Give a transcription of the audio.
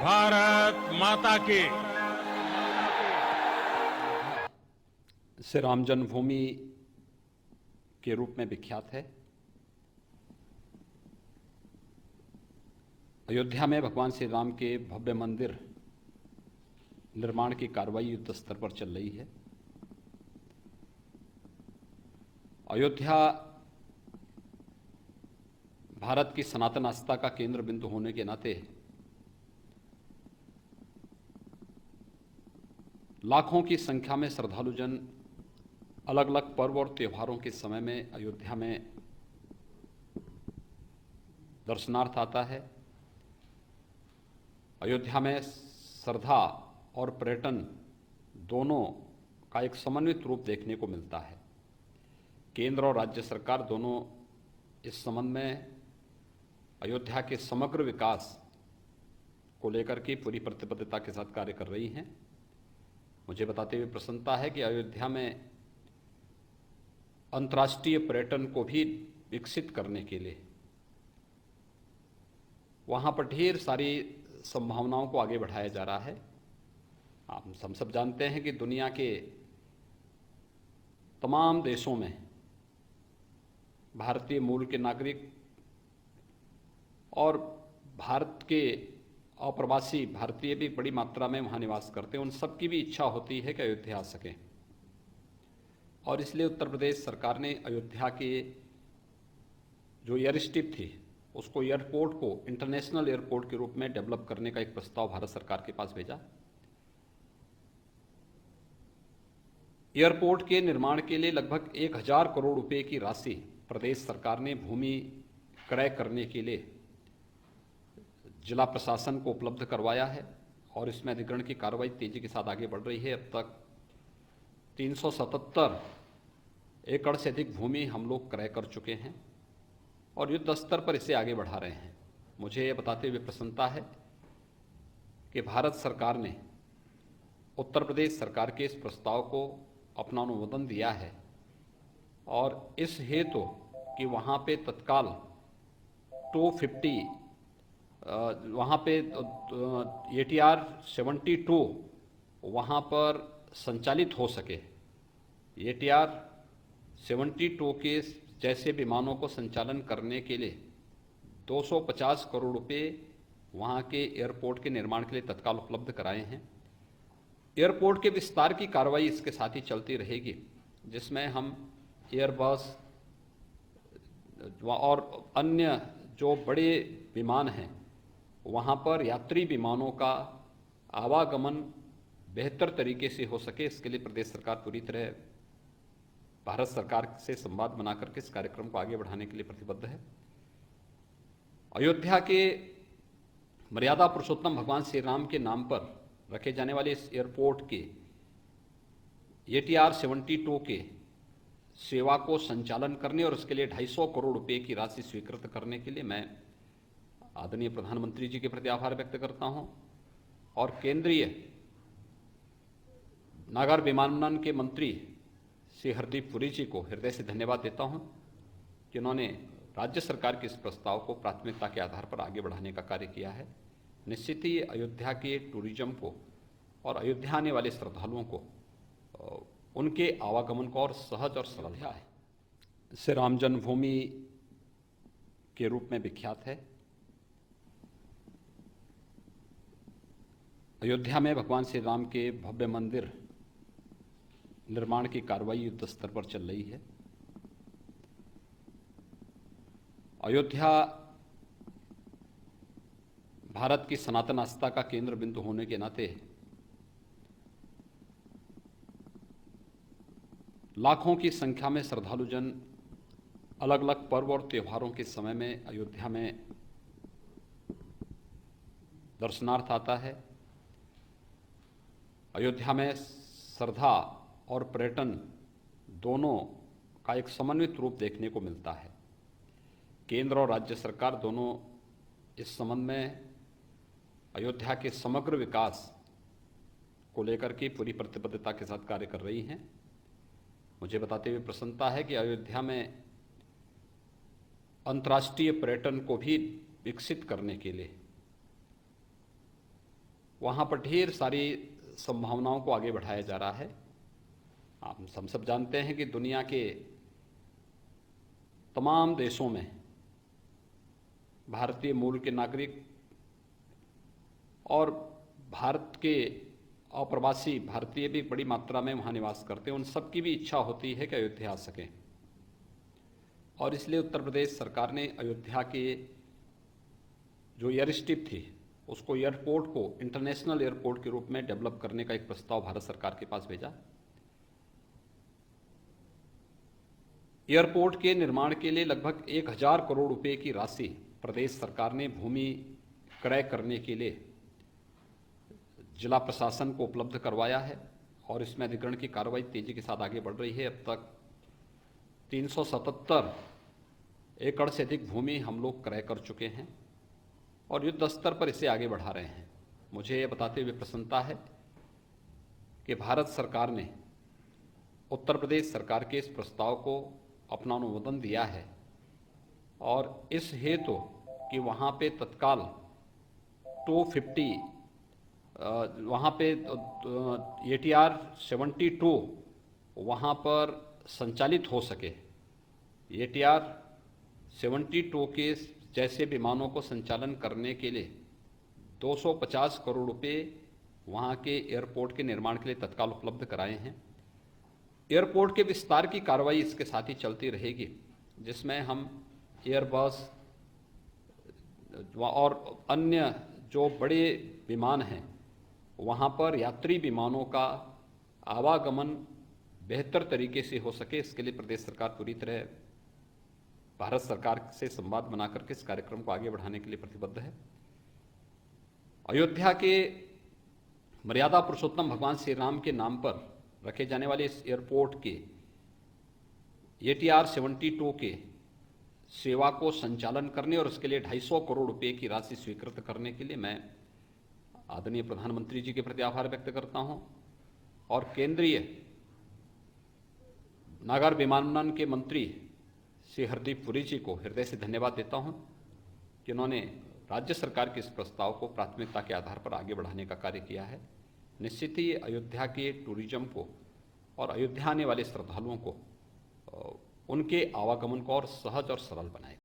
भारत माता की। श्री राम जन्मभूमि के रूप में विख्यात है। अयोध्या में भगवान श्री राम के भव्य मंदिर निर्माण की कार्रवाई युद्ध स्तर पर चल रही है। अयोध्या भारत की सनातन आस्था का केंद्र बिंदु होने के नाते लाखों की संख्या में श्रद्धालुजन अलग अलग पर्व और त्योहारों के समय में अयोध्या में दर्शनार्थ आता है। अयोध्या में श्रद्धा और पर्यटन दोनों का एक समन्वित रूप देखने को मिलता है। केंद्र और राज्य सरकार दोनों इस संबंध में अयोध्या के समग्र विकास को लेकर के पूरी प्रतिबद्धता के साथ कार्य कर रही हैं। मुझे बताते हुए प्रसन्नता है कि अयोध्या में अंतर्राष्ट्रीय पर्यटन को भी विकसित करने के लिए वहाँ पर ढेर सारी संभावनाओं को आगे बढ़ाया जा रहा है। हम सब जानते हैं कि दुनिया के तमाम देशों में भारतीय मूल के नागरिक और भारत के अप्रवासी भारतीय भी बड़ी मात्रा में वहाँ निवास करते हैं। उन सब की भी इच्छा होती है कि अयोध्या आ सकें, और इसलिए उत्तर प्रदेश सरकार ने अयोध्या के जो एयर स्ट्रिप थी उसको एयरपोर्ट को इंटरनेशनल एयरपोर्ट के रूप में डेवलप करने का एक प्रस्ताव भारत सरकार के पास भेजा। एयरपोर्ट के निर्माण के लिए लगभग 1000 करोड़ रुपए की राशि प्रदेश सरकार ने भूमि क्रय करने के लिए जिला प्रशासन को उपलब्ध करवाया है, और इसमें अधिग्रहण की कार्रवाई तेजी के साथ आगे बढ़ रही है। अब तक 377 एकड़ से अधिक भूमि हम लोग क्रय कर चुके हैं और युद्ध स्तर पर इसे आगे बढ़ा रहे हैं। मुझे ये बताते हुए प्रसन्नता है कि भारत सरकार ने उत्तर प्रदेश सरकार के इस प्रस्ताव को अपना अनुमोदन दिया है, और इस हेतु कि वहाँ पे तत्काल 250 वहाँ पे ATR 72 वहाँ पर संचालित हो सके। ATR 72 के जैसे विमानों को संचालन करने के लिए 250 करोड़ रुपए वहाँ के एयरपोर्ट के निर्माण के लिए तत्काल उपलब्ध कराए हैं। एयरपोर्ट के विस्तार की कार्रवाई इसके साथ ही चलती रहेगी, जिसमें हम एयरबस और अन्य जो बड़े विमान हैं वहाँ पर यात्री विमानों का आवागमन बेहतर तरीके से हो सके, इसके लिए प्रदेश सरकार पूरी तरह भारत सरकार से संवाद बना करके इस कार्यक्रम को आगे बढ़ाने के लिए प्रतिबद्ध है। अयोध्या के मर्यादा पुरुषोत्तम भगवान श्री राम के नाम पर रखे जाने वाले इस एयरपोर्ट के ATR 72 के सेवा को संचालन करने और उसके लिए 250 करोड़ रुपए की राशि स्वीकृत करने के लिए मैं आदरणीय प्रधानमंत्री जी के प्रति आभार व्यक्त करता हूं, और केंद्रीय नागर विमानन के मंत्री श्री हरदीप पुरी जी को हृदय से धन्यवाद देता हूं, जिन्होंने राज्य सरकार के इस प्रस्ताव को प्राथमिकता के आधार पर आगे बढ़ाने का कार्य किया है। निश्चित ही अयोध्या के टूरिज्म को और अयोध्या आने वाले श्रद्धालुओं को उनके आवागमन को और सहज और सरल है। श्री राम जन्मभूमि के रूप में विख्यात है। अयोध्या में भगवान श्री राम के भव्य मंदिर निर्माण की कार्रवाई युद्ध स्तर पर चल रही है। अयोध्या भारत की सनातन आस्था का केंद्र बिंदु होने के नाते लाखों की संख्या में श्रद्धालुजन अलग अलग पर्व और त्योहारों के समय में अयोध्या में दर्शनार्थ आता है। अयोध्या में श्रद्धा और पर्यटन दोनों का एक समन्वित रूप देखने को मिलता है। केंद्र और राज्य सरकार दोनों इस संबंध में अयोध्या के समग्र विकास को लेकर के पूरी प्रतिबद्धता के साथ कार्य कर रही हैं। मुझे बताते हुए प्रसन्नता है कि अयोध्या में अंतर्राष्ट्रीय पर्यटन को भी विकसित करने के लिए वहाँ पर ढेर सारी संभावनाओं को आगे बढ़ाया जा रहा है। हम सब जानते हैं कि दुनिया के तमाम देशों में भारतीय मूल के नागरिक और भारत के अप्रवासी भारतीय भी बड़ी मात्रा में वहाँ निवास करते हैं। उन सबकी भी इच्छा होती है कि अयोध्या आ सकें, और इसलिए उत्तर प्रदेश सरकार ने अयोध्या के जो एयर स्ट्रिप थी उसको एयरपोर्ट को इंटरनेशनल एयरपोर्ट के रूप में डेवलप करने का एक प्रस्ताव भारत सरकार के पास भेजा। एयरपोर्ट के निर्माण के लिए लगभग 1000 करोड़ रुपए की राशि प्रदेश सरकार ने भूमि क्रय करने के लिए जिला प्रशासन को उपलब्ध करवाया है, और इसमें अधिग्रहण की कार्रवाई तेजी के साथ आगे बढ़ रही है। अब तक 377 एकड़ से अधिक भूमि हम लोग क्रय कर चुके हैं और युद्ध स्तर पर इसे आगे बढ़ा रहे हैं। मुझे ये बताते हुए प्रसन्नता है कि भारत सरकार ने उत्तर प्रदेश सरकार के इस प्रस्ताव को अपना अनुमोदन दिया है, और इस हेतु कि वहाँ पे तत्काल 250 वहाँ पे ATR 72 वहाँ पर संचालित हो सके। ATR 72 के जैसे विमानों को संचालन करने के लिए 250 करोड़ रुपए वहाँ के एयरपोर्ट के निर्माण के लिए तत्काल उपलब्ध कराए हैं। एयरपोर्ट के विस्तार की कार्रवाई इसके साथ ही चलती रहेगी, जिसमें हम एयरबस और अन्य जो बड़े विमान हैं वहाँ पर यात्री विमानों का आवागमन बेहतर तरीके से हो सके, इसके लिए प्रदेश सरकार पूरी तरह भारत सरकार से संवाद बनाकर के इस कार्यक्रम को आगे बढ़ाने के लिए प्रतिबद्ध है। अयोध्या के मर्यादा पुरुषोत्तम भगवान श्री राम के नाम पर रखे जाने वाले इस एयरपोर्ट के ATR 72 के सेवा को संचालन करने और उसके लिए 250 करोड़ रुपए की राशि स्वीकृत करने के लिए मैं आदरणीय प्रधानमंत्री जी के प्रति आभार व्यक्त करता हूं, और केंद्रीय नागर विमानन के मंत्री श्री हरदीप पुरी जी को हृदय से धन्यवाद देता हूं कि उन्होंने राज्य सरकार के इस प्रस्ताव को प्राथमिकता के आधार पर आगे बढ़ाने का कार्य किया है। निश्चित ही अयोध्या के टूरिज्म को और अयोध्या आने वाले श्रद्धालुओं को उनके आवागमन को और सहज और सरल बनाएगा।